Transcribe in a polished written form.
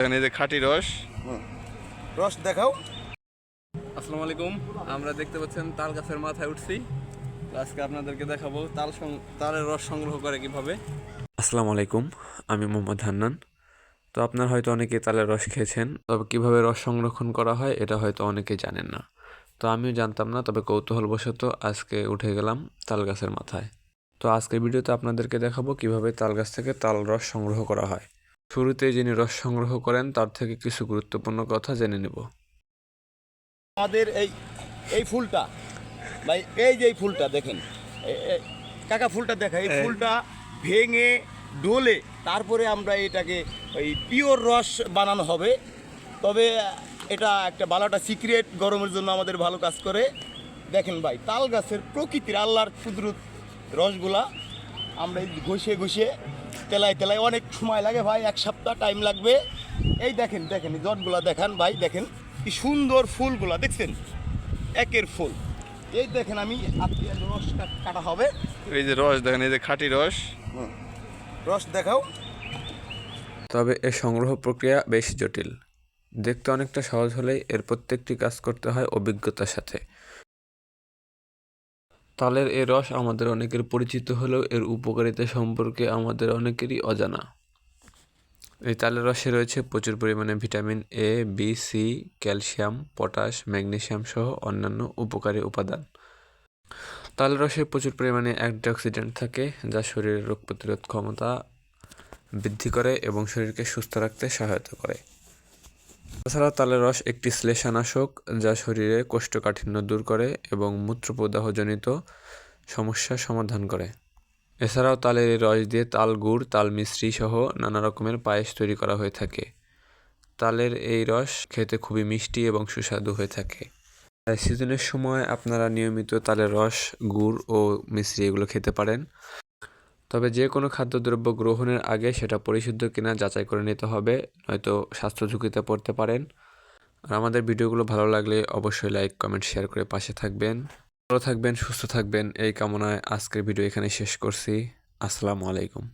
এখানে যে খাঁটি রস। রস দেখাও। আসসালামু আলাইকুম। আমরা দেখতে পাচ্ছেন তাল গাছের মাথায় উঠছি। আজকে আপনাদেরকে দেখাবো তালের রস সংগ্রহ করে কিভাবে। আসসালামু আলাইকুম, আমি মোহাম্মদ হান্নান। তো আপনার হয়তো অনেকে তালের রস খেয়েছেন, তবে কিভাবে রস সংরক্ষণ করা হয় এটা হয়তো অনেকেই জানেন না। তো আমিও জানতাম না, তবে কৌতূহলবশত আজকে উঠে গেলাম তাল গাছের মাথায়। তো আজকের ভিডিওতে আপনাদেরকে দেখাবো কিভাবে তাল গাছ থেকে তাল রস সংগ্রহ করা হয়। শুরুতেই যিনি রস সংগ্রহ করেন তার থেকে কিছু গুরুত্বপূর্ণ কথা জেনে নেব। আমাদের এই এই ফুলটা ভাই, এই যে এই ফুলটা দেখেন, কাকা ফুলটা দেখা, এই ফুলটা ভেঙে ডলে তারপরে আমরা এটাকে ওই পিওর রস বানানো হবে। তবে এটা একটা ভালো একটা সিক্রেট, গরমের জন্য আমাদের ভালো কাজ করে। দেখেন ভাই, তাল গাছের প্রকৃতির আল্লাহর কুদরত রসগুলা আমরা এই ঘষে ঘষে তেলায় তেলায় অনেক সময় লাগে ভাই, 1 সপ্তাহ টাইম লাগবে। এই দেখেন দেখেন এই জটগুলা দেখান ভাই, দেখেন কি সুন্দর ফুলগুলা দেখছেন, একের ফুল। এই দেখেন আমি আজকে রস কাটা হবে। এই যে রস দেখেন, এই যে খাঁটি রস। রস দেখাও। তবে এর সংগ্রহ প্রক্রিয়া বেশ জটিল। দেখতে অনেকটা সহজ হলেই এর প্রত্যেকটি কাজ করতে হয় অভিজ্ঞতার সাথে। তালের এ রস আমাদের অনেকের পরিচিত হলেও এর উপকারিতা সম্পর্কে আমাদের অনেকেরই অজানা। এই তালের রসে রয়েছে প্রচুর পরিমাণে vitamin A, B, C, calcium, potash, magnesium সহ অন্যান্য উপকারী উপাদান। তালের রসে প্রচুর পরিমাণে অ্যান্টিঅক্সিডেন্ট থাকে, যা শরীরের রোগ প্রতিরোধ ক্ষমতা বৃদ্ধি করে এবং শরীরকে সুস্থ রাখতে সহায়তা করে। তাছাড়া তালের রস একটি শ্লেষণাশক, যা শরীরে কোষ্ঠকাঠিন্য দূর করে এবং মূত্রপ্রদাহজনিত সমস্যার সমাধান করে। এছাড়াও তালের এই রস দিয়ে তাল গুড়, তাল মিশ্রি সহ নানা রকমের পায়েস তৈরি করা হয়ে থাকে। তালের এই রস খেতে খুবই মিষ্টি এবং সুস্বাদু হয়ে থাকে। তাই সিজনের সময় আপনারা নিয়মিত তালের রস, গুড় ও মিশ্রি এগুলো খেতে পারেন। তবে যে কোনো খাদ্যদ্রব্য গ্রহণের আগে সেটা পরিশুদ্ধ কিনা যাচাই করে নিতে হবে, নয়তো স্বাস্থ্য ঝুঁকিতে পড়তে পারেন। আর আমাদের ভিডিওগুলো ভালো লাগলে অবশ্যই লাইক, কমেন্ট, শেয়ার করে পাশে থাকবেন। ভালো থাকবেন, সুস্থ থাকবেন এই কামনায় আজকের ভিডিও এখানে শেষ করছি। আসসালামু আলাইকুম।